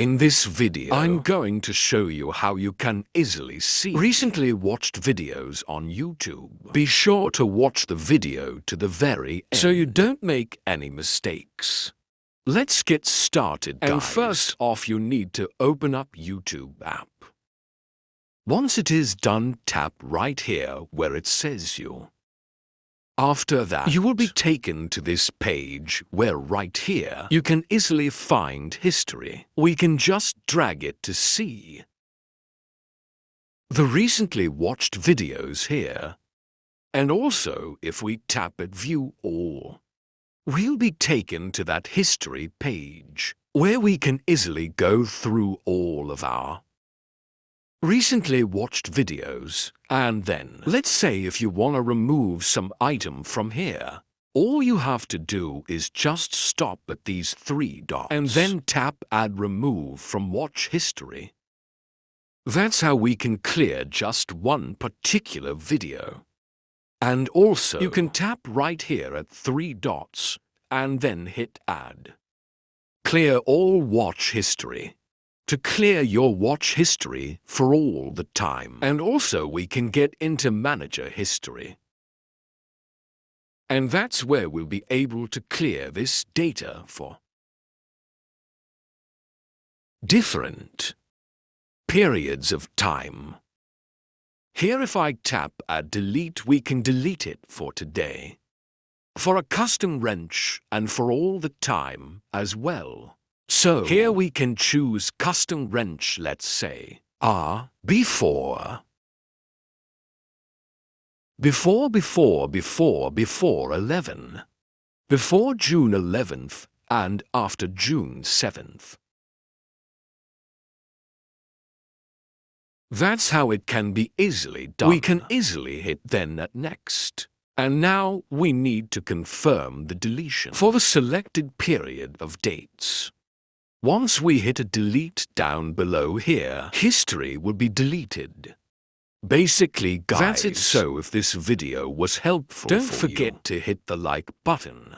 In this video, I'm going to show you how you can easily see recently watched videos on YouTube. Be sure to watch the video to the very end so you don't make any mistakes. Let's get started, guys. And first off, you need to open up YouTube app. Once it is done, tap right here where it says you. After that, you will be taken to this page where right here you can easily find history. We can just drag it to see the recently watched videos here. And also, if we tap at View All, we'll be taken to that history page where we can easily go through all of our recently watched videos. And then, let's say if you want to remove some item from here, all you have to do is just stop at these three dots and then tap Add Remove from Watch History. That's how we can clear just one particular video. And also, you can tap right here at three dots and then hit Add. Clear all watch history to clear your watch history for all the time. And also we can get into Manager History. And that's where we'll be able to clear this data for different periods of time. Here, if I tap Add Delete, we can delete it for today, for a custom wrench, and for all the time as well. So here we can choose custom wrench, let's say, before 11, before June 11th, and after June 7th. That's how it can be easily done. We can easily hit then at Next. And now we need to confirm the deletion for the selected period of dates. Once we hit a delete down below here, history will be deleted. Basically, guys, that's it. So if this video was helpful, don't forget to hit the like button